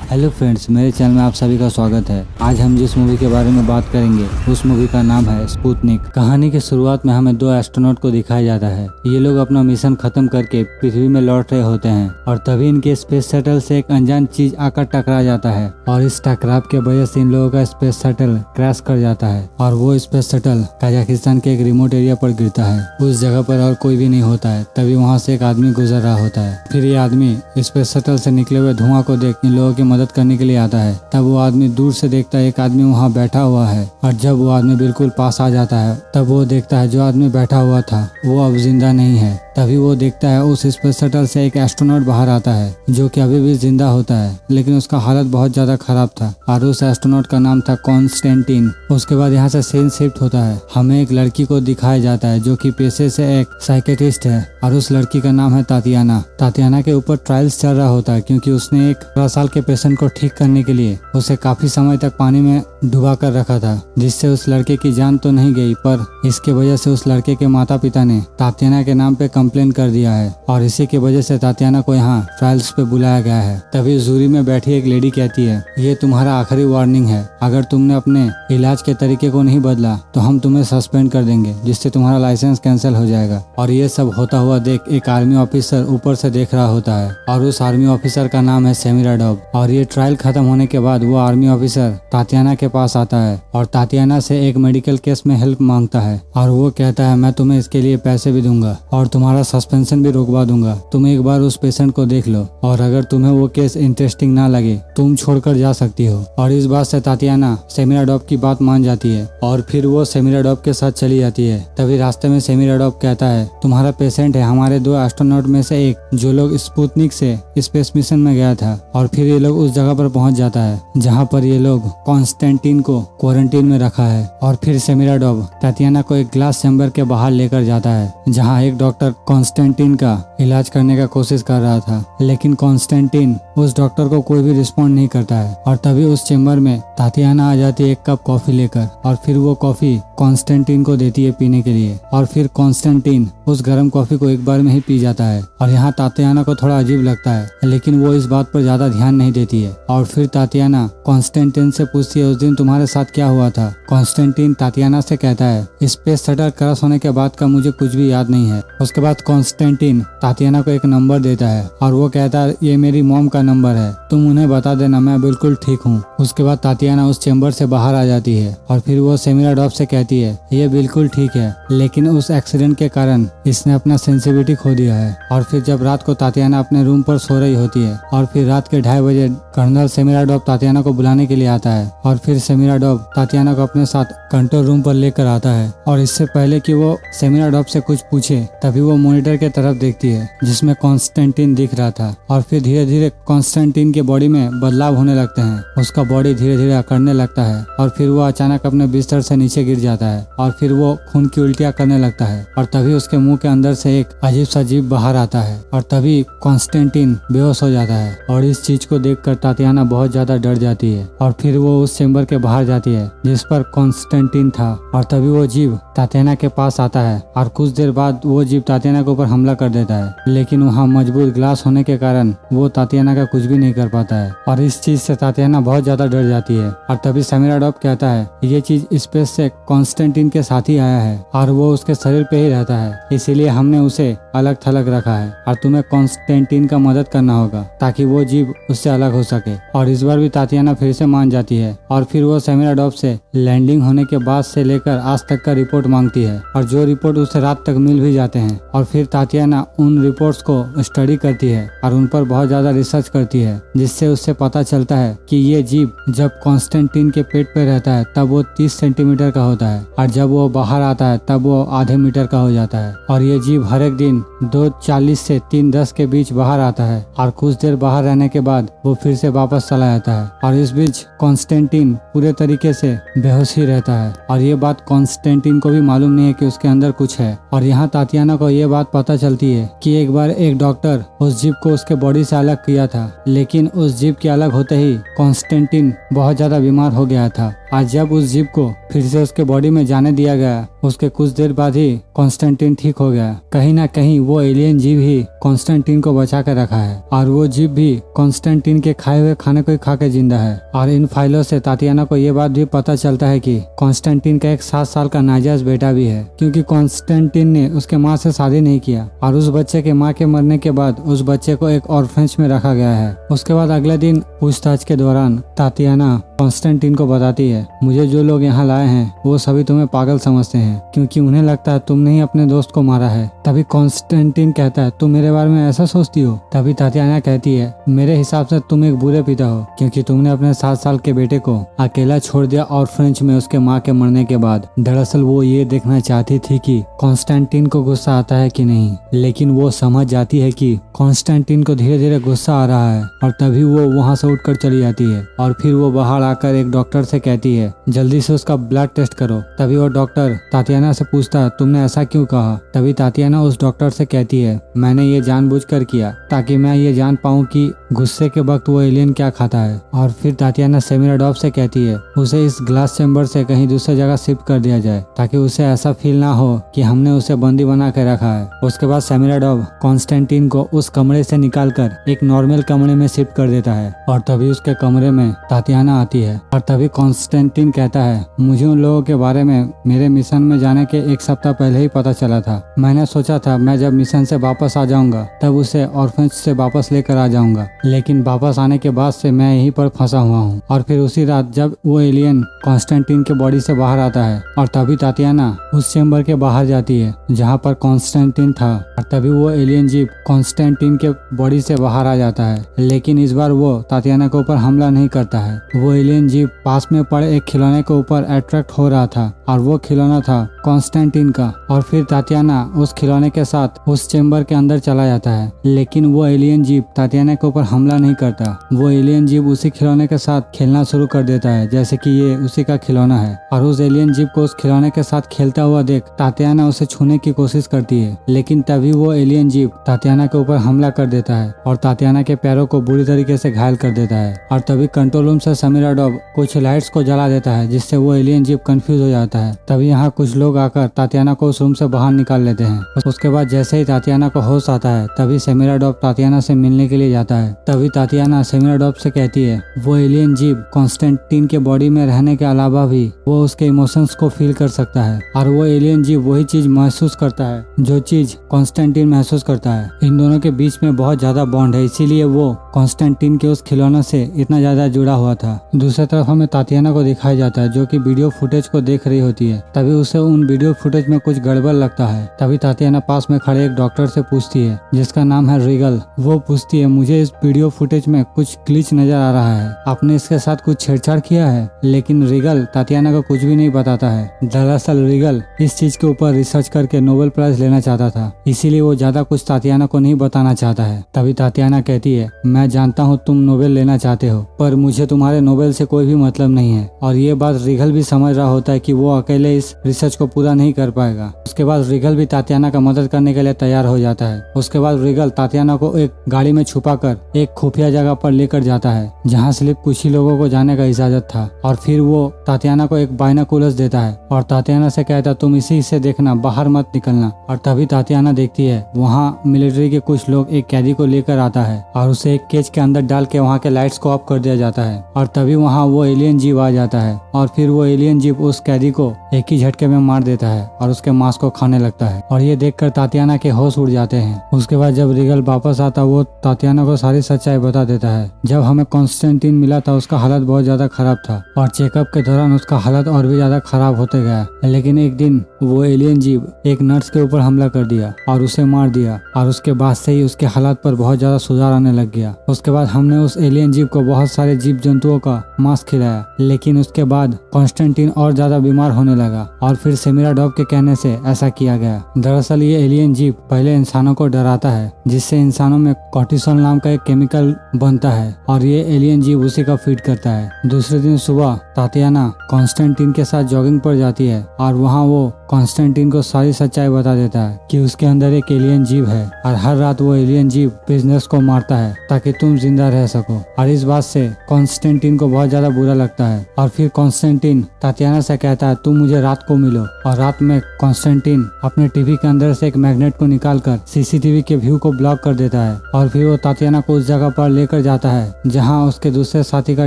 Hello friends, मेरे channel में आप सभी का स्वागत है। आज हम जिस मूवी के बारे में बात करेंगे उस मूवी का नाम है स्पुतनिक। कहानी की शुरुआत में हमें दो एस्ट्रोनॉट को दिखाया जाता है। ये लोग अपना मिशन खत्म करके पृथ्वी में लौट रहे होते हैं और तभी इनके स्पेस शटल से एक अनजान चीज आकर टकरा जाता है और इस टकराव के वजह से इन लोगों का स्पेस शटल क्रैश कर जाता है और वो स्पेस शटल कजाकिस्तान के एक रिमोट एरिया पर गिरता है। उस जगह पर और कोई भी नहीं होता है। तभी वहाँ से एक आदमी गुजर रहा होता है। फिर ये आदमी स्पेस शटल से निकले हुए धुआं को देख इन लोगों की मदद करने के लिए आता है। तब वो आदमी दूर से देखता है एक आदमी वहाँ बैठा हुआ है और जब वो आदमी बिल्कुल पास आ जाता है तब वो देखता है जो आदमी बैठा हुआ था वो अब जिंदा नहीं है। तभी वो देखता है उस स्पेस शटल से एक एस्ट्रोनॉट बाहर आता है जो कि अभी भी जिंदा होता है, लेकिन उसका हालत बहुत ज्यादा खराब था और उस एस्ट्रोनॉट का नाम था कॉन्स्टेंटिन। उसके बाद यहाँ से सीन शिफ्ट होता है। हमें एक लड़की को दिखाया जाता है जो कि पेशे से एक साइकेट्रिस्ट है और उस लड़की का नाम है तातियाना। तातियाना के ऊपर ट्रायल्स चल रहा होता है क्योंकि उसने एक 12 साल के पेशेंट को ठीक करने के लिए उसे काफी समय तक पानी में डुबा कर रखा था, जिससे उस लड़के की जान तो नहीं गई पर इसके वजह से उस लड़के के माता पिता ने तातियाना के नाम पे कंप्लेन कर दिया है और इसी की वजह से तातियाना को यहाँ ट्रायल्स पे बुलाया गया है। तभी जूरी में बैठी एक लेडी कहती है, ये तुम्हारा आखिरी वार्निंग है। अगर तुमने अपने इलाज के तरीके को नहीं बदला तो हम तुम्हें सस्पेंड कर देंगे, जिससे तुम्हारा लाइसेंस कैंसिल हो जाएगा। और ये सब होता हुआ देख एक आर्मी ऑफिसर ऊपर से देख रहा होता है और उस आर्मी ऑफिसर का नाम है सेमिराडोव। और ये ट्रायल खत्म होने के बाद वो आर्मी ऑफिसर तातियाना के पास आता है और तातियाना से एक मेडिकल केस में हेल्प मांगता है और वो कहता है मैं तुम्हें इसके लिए पैसे भी दूंगा और तुम्हारा सस्पेंशन भी रोकवा दूंगा। तुम एक बार उस पेशेंट को देख लो और अगर तुम्हें वो केस इंटरेस्टिंग ना लगे तुम छोड़कर जा सकती हो। और इस बात से तातियाना सेमिराडोव की बात मान जाती है और फिर वो सेमिराडोव के साथ चली जाती है। तभी रास्ते में सेमिराडोव कहता है तुम्हारा पेशेंट है हमारे 2 एस्ट्रोनॉट में से एक जो लोग स्पुतनिक से स्पेस मिशन में गया था। और फिर ये लोग उस जगह पर पहुंच जाता है जहाँ पर ये लोग कॉन्स्टेंटिन को क्वारंटीन में रखा है। और फिर सेमिराडोव तातियाना को एक ग्लास चैम्बर के बाहर लेकर जाता है जहाँ एक डॉक्टर कॉन्स्टेंटिन का इलाज करने का कोशिश कर रहा था, लेकिन कॉन्स्टेंटिन उस डॉक्टर को कोई भी रिस्पॉन्ड नहीं करता है। और तभी उस चैम्बर में तातियाना आ जाती है एक कप कॉफी लेकर और फिर वो कॉफी कॉन्स्टेंटिन को देती है पीने के लिए और फिर कॉन्स्टेंटिन उस गर्म कॉफी को एक बार में ही पी जाता है। और यहाँ तातियाना को थोड़ा अजीब लगता है लेकिन वो इस बात पर ज्यादा ध्यान नहीं देती है। और फिर तातियाना कॉन्स्टेंटिन से पूछती है उस दिन तुम्हारे साथ क्या हुआ था। कॉन्स्टेंटिन तातियाना से कहता है स्पेस शटल क्रैश होने के बाद का मुझे कुछ भी याद नहीं है। उसके बाद कॉन्स्टेंटिन तातियाना को एक नंबर देता है और वो कहता है ये मेरी मॉम का नंबर है, तुम उन्हें बता देना, मैं बिल्कुल ठीक हूँ। उसके बाद तातियाना उस चैम्बर से बाहर आ जाती है और फिर वो सेमिराडोव से कहती है ये बिल्कुल ठीक है लेकिन उस एक्सीडेंट के कारण इसने अपना सेंसिटिविटी खो दिया है। और फिर जब रात को तातियाना अपने रूम पर सो रही होती है और फिर रात के 2:30 बजे कर्नल सेमिराडोव तातियाना को बुलाने के लिए आता है और फिर सेमिराडोव तातियाना को अपने साथ कंट्रोल रूम पर लेकर आता है। और इससे पहले कि वो सेमिराडोव से कुछ पूछे तभी वो मॉनिटर के तरफ देखती है जिसमें कॉन्स्टेंटिन दिख रहा था। और फिर धीरे धीरे कॉन्स्टेंटिन के बॉडी में बदलाव होने लगते हैं, उसका बॉडी धीरे धीरे अकड़ने लगता है और फिर वो अचानक अपने बिस्तर से नीचे गिर जाता है और फिर वो खून की उल्टियां करने लगता है। और तभी उसके मुंह के अंदर से एक अजीब सा जीभ बाहर आता है और तभी कॉन्स्टेंटिन बेहोश हो जाता है। और इस चीज को देखकर तातियाना बहुत ज्यादा डर जाती है और फिर वो उस चैम्बर के बाहर जाती है जिस पर कॉन्स्टेंटिन था। और तभी वो जीव तातियाना के पास आता है और कुछ देर बाद वो जीव तातियाना के ऊपर हमला कर देता है, लेकिन वहाँ मजबूत ग्लास होने के कारण वो तातियाना का कुछ भी नहीं कर पाता है। और इस चीज से तातियाना बहुत ज्यादा डर जाती है। और तभी सेमिराडोव कहता है ये चीज स्पेस से कॉन्स्टेंटिन के साथ ही आया है और वो उसके शरीर पे ही रहता है, इसीलिए हमने उसे अलग थलग रखा है और तुम्हें कॉन्स्टेंटिन का मदद करना होगा ताकि वो जीव उससे अलग हो सके। और इस बार भी तातियाना फिर से मान जाती है और फिर वो सेमिराडोव से लैंडिंग होने के बाद से लेकर आज तक का रिपोर्ट मांगती है और जो रिपोर्ट उसे रात तक मिल भी जाते हैं। और फिर तातियाना उन रिपोर्ट्स को स्टडी करती है और उन पर बहुत ज्यादा रिसर्च करती है, जिससे उससे पता चलता है कि ये जीव जब कॉन्स्टेंटिन के पेट पे रहता है तब वो 30 सेंटीमीटर का होता है और जब वो बाहर आता है तब वो आधे मीटर का हो जाता है। और ये जीव हर एक दिन 2:40 से 3:10 के बीच बाहर आता है और कुछ देर बाहर रहने के बाद वो फिर से वापस चला जाता है। और इस बीच कॉन्स्टेंटिन पूरे तरीके से बेहोश ही रहता है और ये बात कॉन्स्टेंटिन को भी मालूम नहीं है कि उसके अंदर कुछ है। और यहाँ तातियाना को ये बात पता चलती है कि एक बार एक डॉक्टर उस जीव को उसके बॉडी से अलग किया था, लेकिन उस जीव के अलग होते ही कॉन्स्टेंटिन बहुत ज्यादा बीमार हो गया था आज जब उस जीप को फिर से उसके बॉडी में जाने दिया गया, उसके कुछ देर बाद ही कॉन्स्टेंटिन ठीक हो गया। कहीं ना कहीं वो एलियन जीव ही कॉन्स्टेंटिन को बचा कर रखा है और वो जीव भी कॉन्स्टेंटिन के खाए हुए खाने को ही खा के जिंदा है। और इन फाइलों से तातियाना को ये बात भी पता चलता है कि कॉन्स्टेंटिन का एक 7 साल का नाजायज बेटा भी है, क्योंकि कॉन्स्टेंटिन ने उसके माँ से शादी नहीं किया और उस बच्चे के माँ के मरने के बाद उस बच्चे को एक ऑर्फनेज में रखा गया है। उसके बाद अगले दिन पूछताछ के दौरान तातियाना कॉन्स्टेंटिन को बताती है, मुझे जो लोग यहाँ लाए हैं वो सभी तुम्हें पागल समझते हैं, क्योंकि उन्हें लगता है तुमने ही अपने दोस्त को मारा है। तभी कॉन्स्टेंटिन कहता है, तुम मेरे बारे में ऐसा सोचती हो? तभी तातियाना कहती है, मेरे हिसाब से तुम एक बुरे पिता हो, क्योंकि तुमने अपने 7 साल के बेटे को अकेला छोड़ दिया ऑर्फनेज में उसके माँ के मरने के बाद। दरअसल वो ये देखना चाहती थी कि कॉन्स्टेंटिन को गुस्सा आता है कि नहीं, लेकिन वो समझ जाती है कि कॉन्स्टेंटिन को धीरे धीरे गुस्सा आ रहा है और तभी वो वहाँ से उठकर चली जाती है। और फिर वो बाहर आकर एक डॉक्टर से कहती है, जल्दी से उसका ब्लड टेस्ट करो। तभी वो डॉक्टर तातियाना से पूछता है, तुमने ऐसा क्यों कहा? तभी तातियाना उस डॉक्टर से कहती है, मैंने ये जानबूझकर किया ताकि मैं ये जान पाऊँ कि गुस्से के वक्त वो एलियन क्या खाता है। और फिर तातियाना सेमिराडोव से कहती है, उसे इस ग्लास चैम्बर से कहीं दूसरी जगह शिफ्ट कर दिया जाए ताकि उसे ऐसा फील ना हो कि हमने उसे बंदी बना के रखा है। उसके बाद सेमिराडोव कॉन्स्टेंटिन को उस कमरे से निकालकर एक नॉर्मल कमरे में शिफ्ट कर देता है और तभी उसके कमरे में तातियाना आती है। और तभी कॉन्स्टेंटिन कहता है, मुझे उन लोगों के बारे में मेरे मिशन में जाने के 1 सप्ताह पहले ही पता चला था। मैंने सोचा था मैं जब मिशन से वापस आ जाऊंगा तब उसे ऑर्फनेज से वापस लेकर आ जाऊंगा, लेकिन वापस आने के बाद से मैं यहीं पर फंसा हुआ हूँ। और फिर उसी रात जब वो एलियन कॉन्स्टेंटिन के बॉडी से बाहर आता है और तभी तातियाना उस चेम्बर के बाहर जाती है जहाँ पर कॉन्स्टेंटिन था और तभी वो एलियन जीप कॉन्स्टेंटिन के बॉडी से बाहर आ जाता है। लेकिन इस बार वो तातियाना के ऊपर हमला नहीं करता है। वो एलियन जीप पास में पड़े एक खिलौने के ऊपर अट्रैक्ट हो रहा था और वो खिलौना था कॉन्स्टेंटिन का। और फिर तातियाना उस खिलौने के साथ उस चेम्बर के अंदर चला जाता है, लेकिन वो एलियन जीप तातियाना के ऊपर हमला नहीं करता। वो एलियन जीप उसी खिलौने के साथ खेलना शुरू कर देता है जैसे कि ये उसी का खिलौना है। और उस एलियन जीप को उस खिलौने के साथ खेलता हुआ देख तातियाना उसे छूने की कोशिश करती है, लेकिन तभी वो एलियन जीप तातियाना के ऊपर हमला कर देता है और तातियाना के पैरों को बुरी तरीके से घायल कर देता है। और तभी कंट्रोल रूम से सेमिराडोव कुछ लाइट्स को जला देता है जिससे वो एलियन जीप कंफ्यूज हो जाता है। तभी यहाँ कुछ लोग आकर तातियाना को उस रूम से बाहर निकाल लेते हैं। उसके बाद जैसे ही तातियाना को होश आता है तभी सेमिराडोव तातियाना से मिलने के लिए जाता है। तभी तातियाना सेमिराडोव से कहती है, वो एलियन जीप कॉन्स्टेंटिन के बॉडी में रहने के अलावा भी वो उसके इमोशंस को फील कर सकता है और वो एलियन जीप वही चीज महसूस करता है जो चीज कॉन्स्टेंटिन महसूस करता है। इन दोनों के बीच में बहुत ज्यादा बॉन्ड है, इसीलिए वो कॉन्स्टेंटिन के उस खिलौने से इतना ज्यादा जुड़ा हुआ था। दूसरी तरफ हमें तातियाना को दिखाया जाता है जो कि वीडियो फुटेज को देख रही होती है। तभी उसे उन वीडियो फुटेज में कुछ गड़बड़ लगता है। तभी तातियाना पास में खड़े एक डॉक्टर से पूछती है जिसका नाम है रिगल। वो पूछती है, मुझे इस वीडियो फुटेज में कुछ ग्लिच नजर आ रहा है, आपने इसके साथ कुछ छेड़छाड़ किया है? लेकिन रिगल तातियाना को कुछ भी नहीं बताता है। दरअसल रिगल इस चीज के ऊपर रिसर्च करके नोबेल प्राइज लेना चाहता था, इसीलिए वो ज्यादा कुछ तातियाना को नहीं बताना चाहता है। तभी तातियाना कहती है, मैं जानता हूँ तुम नोबेल लेना चाहते हो, पर मुझे तुम्हारे नोबेल से कोई भी मतलब नहीं है। और ये बात रिगल भी समझ रहा होता है कि वो अकेले इस रिसर्च को पूरा नहीं कर पाएगा। उसके बाद रिगल भी तातियाना का मदद करने के लिए तैयार हो जाता है। उसके बाद रिगल तातियाना को एक गाड़ी में छुपाकर एक खुफिया जगह पर लेकर जाता है जहाँ सिर्फ कुछ ही लोगों को जाने का इजाजत था। और फिर वो तातियाना को एक बाइनोकुलर्स देता है और तातियाना से कहता है, तुम इसी से देखना, बाहर मत निकलना। और तभी तातियाना देखती है वहाँ मिलिट्री के कुछ लोग एक कैदी को लेकर आता है और उसे एक केज के अंदर डाल के वहाँ के लाइट्स को ऑफ कर दिया जाता है। और तभी वहाँ वो एलियन जीप आ जाता है और फिर वो एलियन जीप उस कैदी को एक ही झटके में मार देता है और उसके मांस को खाने लगता है। और ये देखकर तातियाना के होश उड़ जाते हैं। उसके बाद जब रिगल वापस आता वो तातियाना को सारी सच्चाई बता देता है। जब हमें कॉन्स्टेंटिन मिला था उसका हालत बहुत ज्यादा खराब था और चेकअप के दौरान उसका हालत और भी ज्यादा खराब होते गया। लेकिन एक दिन वो एलियन जीप एक नर्स के ऊपर हमला कर दिया और उसे मार दिया और उसके बाद से ही उसके हालात पर बहुत ज्यादा सुधार आने लग गया। उसके बाद हमने उस एलियन जीप को बहुत सारे जीव जंतुओं का मांस खिलाया, लेकिन उसके बाद कॉन्स्टेंटिन और ज्यादा बीमार होने लगा और फिर सेमिराडोव के कहने से ऐसा किया गया। दरअसल ये एलियन जीप पहले इंसानों को डराता है जिससे इंसानों में कॉर्टिसोल नाम का एक केमिकल बनता है और ये एलियन जीप उसी का फीड करता है। दूसरे दिन सुबह तातियाना कॉन्स्टेंटिन के साथ जॉगिंग पर जाती है और वहाँ वो कॉन्स्टेंटिन को सारी सच्चाई बता देता है कि उसके अंदर एक एलियन जीव है और हर रात वो एलियन जीव प्रिजनर्स को मारता है ताकि तुम जिंदा रह सको। और इस बात से कॉन्स्टेंटिन को बहुत ज्यादा बुरा लगता है और फिर कॉन्स्टेंटिन तातियाना से कहता है तुम मुझे रात को मिलो। और रात में कॉन्स्टेंटिन अपने टीवी के अंदर से एक मैग्नेट को निकालकर सीसीटीवी के व्यू को ब्लॉक कर देता है और फिर वो तातियाना को उस जगह पर लेकर जाता है जहाँ उसके दूसरे साथी का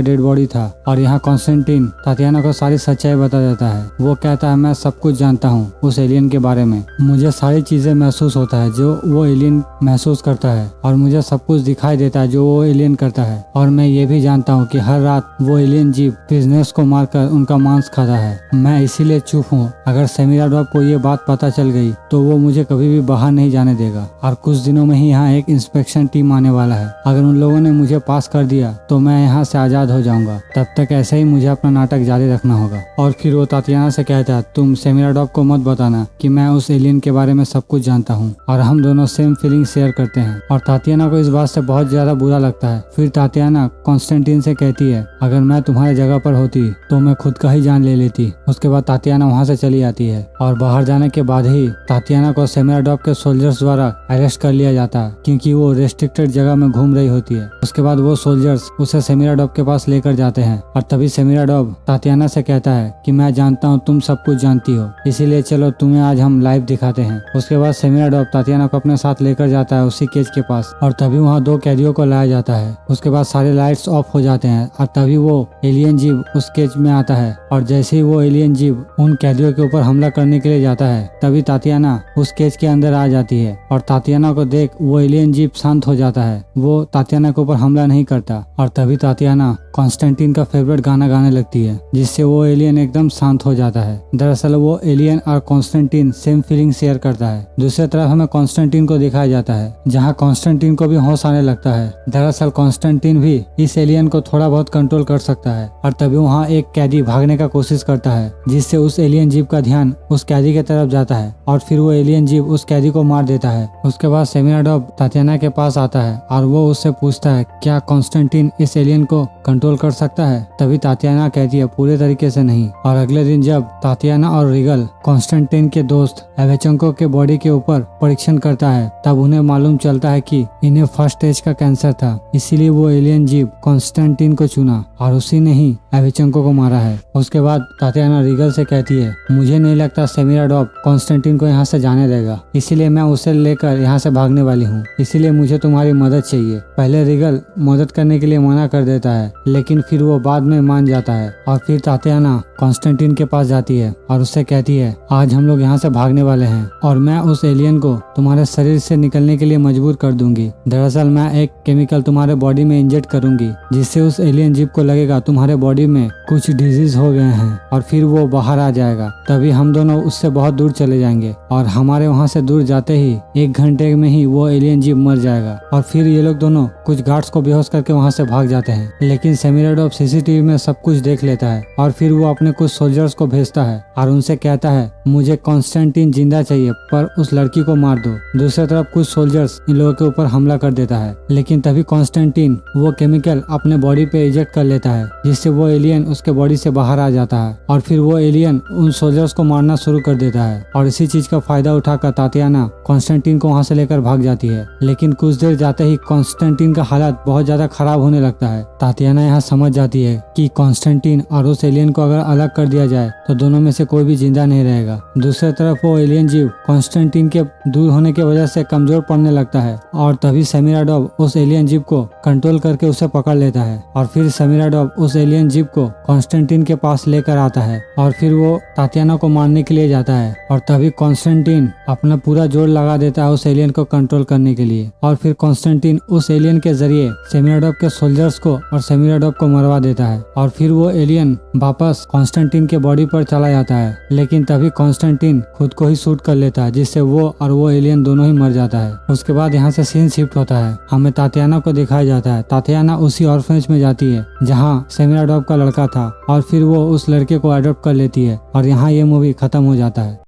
डेड बॉडी था। और यहाँ कॉन्स्टेंटिन तातियाना को सारी सच्चाई बता देता है। वो कहता है मैं सब कुछ जानता हूँ उस एलियन के बारे में, मुझे सारी चीजें महसूस होता है जो वो एलियन महसूस करता है और मुझे सब कुछ दिखाई देता है जो वो एलियन करता है। और मैं ये भी जानता हूँ कि हर रात वो एलियन जीव बिजनेस को मारकर उनका मांस खाता है। मैं इसीलिए चुप हूँ। अगर सेमिराडॉव को ये बात पता चल गई तो वो मुझे कभी भी बाहर नहीं जाने देगा। और कुछ दिनों में ही यहाँ एक इंस्पेक्शन टीम आने वाला है। अगर उन लोगों ने मुझे पास कर दिया तो मैं यहाँ से आजाद हो जाऊंगा। तब तक ऐसे ही मुझे अपना नाटक जारी रखना होगा। और फिर वो तातियाना से कहता है तुम सेमिराडॉव को मत बताना कि मैं उस एलियन के बारे में सब कुछ जानता हूँ और हम दोनों सेम फीलिंग शेयर करते हैं। और तातियाना को इस बात से बहुत ज्यादा बुरा लगता है। फिर तातियाना कॉन्स्टेंटिन से कहती है अगर मैं तुम्हारी जगह पर होती तो मैं खुद का ही जान ले लेती। उसके बाद तातियाना वहाँ से चली आती है और बाहर जाने के बाद ही तातियाना को सेमिराडॉव के सोल्जर्स द्वारा अरेस्ट कर लिया जाता है क्योंकि वो रेस्ट्रिक्टेड जगह में घूम रही होती है। उसके बाद वो सोल्जर्स उसे सेमिराडॉव के पास लेकर जाते हैं और तभी सेमिराडॉव तातियाना से कहता है कि मैं जानता हूँ तुम सब कुछ जानती हो, इसीलिए चलो तुम्हें आज हम लाइव दिखाते हैं। उसके बाद सेमिराडॉव तातियाना को अपने साथ लेकर जाता है उसी केज के पास और तभी वहाँ 2 कैदियों को लाया जाता है। उसके बाद सारे लाइट्स ऑफ हो जाते हैं और तभी वो एलियन जीव उस केज में आता है और जैसे ही वो एलियन जीव उन कैदियों के ऊपर हमला करने के लिए जाता है तभी तातियाना उस केज के अंदर आ जाती है और तातियाना को देख वो एलियन जीव शांत हो जाता है। वो तातियाना के ऊपर हमला नहीं करता और तभी तातियाना कॉन्स्टेंटिन का फेवरेट गाना गाने लगती है जिससे वो एलियन एकदम शांत हो जाता है। दरअसल वो एलियन और कॉन्स्टेंटिन सेम फीलिंग शेयर करता है। दूसरी तरफ हमें कॉन्स्टेंटिन को दिखाया जाता है जहाँ कॉन्स्टेंटिन को भी होश आने लगता है। दरअसल कॉन्स्टेंटिन भी इस एलियन को थोड़ा बहुत कंट्रोल कर सकता है और तभी वहाँ एक कैदी भागने का कोशिश करता है जिससे उस एलियन जीव का ध्यान उस कैदी की तरफ जाता है और फिर वो एलियन जीव उस कैदी को मार देता है। उसके बाद सेमिराडॉव तातियाना के पास आता है और वो उससे पूछता है क्या कॉन्स्टेंटिन इस एलियन को कंट्रोल कर सकता है। तभी तातियाना कहती है पूरे तरीके से नहीं। और अगले दिन जब तातियाना और रिगल कॉन्स्टेंटिन के दोस्त एवेचेंको के बॉडी के ऊपर परीक्षण करता है तब उन्हें मालूम चलता है कि इन्हें फर्स्ट स्टेज का कैंसर था, इसीलिए वो एलियन जीव कॉन्स्टेंटिन को चुना और उसी ने ही एवेचेंको को मारा है। उसके बाद तातियाना रिगल से कहती है मुझे नहीं लगता सेमिराडॉव कॉन्स्टेंटिन को यहाँ से जाने देगा, इसीलिए मैं उसे लेकर यहाँ से भागने वाली हूँ, इसीलिए मुझे तुम्हारी मदद चाहिए। पहले रिगल मदद करने के लिए मना कर देता है लेकिन फिर वो बाद में मान जाता है और फिर तातियाना कॉन्स्टेंटिन के पास जाती है और उससे कहती है आज हम लोग यहाँ से भागने वाले हैं और मैं उस एलियन को तुम्हारे शरीर से निकलने के लिए मजबूर कर दूंगी। दरअसल मैं एक केमिकल तुम्हारे बॉडी में इंजेक्ट करूंगी जिससे उस एलियन जीव को लगेगा तुम्हारे बॉडी में कुछ डिजीज हो गए हैं और फिर वो बाहर आ जाएगा। तभी हम दोनों उससे बहुत दूर चले जाएंगे और हमारे वहाँ से दूर जाते ही 1 घंटे में ही वो एलियन जीव मर जाएगा। और फिर ये लोग दोनों कुछ गार्ड्स को बेहोश करके वहाँ से भाग जाते हैं लेकिन सेमिराडॉव सीसीटीवी में सब कुछ देख लेता है और फिर वो अपने कुछ सोल्जर्स को भेजता है और उनसे कहता है मुझे कॉन्स्टेंटिन जिंदा चाहिए पर उस लड़की को मार दो। दूसरी तरफ कुछ सोल्जर्स इन लोगों के ऊपर हमला कर देता है लेकिन तभी कॉन्स्टेंटिन वो केमिकल अपने बॉडी पे इंजेक्ट कर लेता है जिससे वो एलियन उसके बॉडी से बाहर आ जाता है और फिर वो एलियन उन सोल्जर्स को मारना शुरू कर देता है और इसी चीज का फायदा उठाकर तातियाना कॉन्स्टेंटिन को वहाँ से लेकर भाग जाती है। लेकिन कुछ देर जाते ही कॉन्स्टेंटिन का हालत बहुत ज्यादा खराब होने लगता है। तातियाना यहाँ समझ जाती है कि कॉन्स्टेंटिन और उस एलियन को अगर अलग कर दिया जाए तो दोनों में से कोई भी जिंदा नहीं रहेगा। दूसरी तरफ वो एलियन जीव कॉन्स्टेंटिन के दूर होने की वजह से कमजोर पड़ने लगता है और तभी सेमिराडॉव उस एलियन जीव को कंट्रोल करके उसे पकड़ लेता है और फिर सेमिराडॉव उस एलियन जीव को कॉन्स्टेंटिन के पास लेकर आता है और फिर वो तातियाना को मारने के लिए जाता है और तभी कॉन्स्टेंटिन अपना पूरा जोर लगा देता है उस एलियन को कंट्रोल करने के लिए और फिर कॉन्स्टेंटिन उस एलियन के जरिए सेमिराडॉव के सोल्जर्स को और सेमिराडॉव को मरवा देता है और फिर वो एलियन वापस कॉन्स्टेंटिन के बॉडी पर चला जाता है। लेकिन तभी कॉन्स्टेंटिन खुद को ही शूट कर लेता है जिससे वो और वो एलियन दोनों ही मर जाता है। उसके बाद यहाँ से सीन शिफ्ट होता है, हमें तातियाना को दिखाया जाता है। तातियाना उसी ऑर्फनेज में जाती है जहाँ सेमिराडॉव का लड़का था और फिर वो उस लड़के को अडॉप्ट कर लेती है और यहाँ ये मूवी खत्म हो जाता है।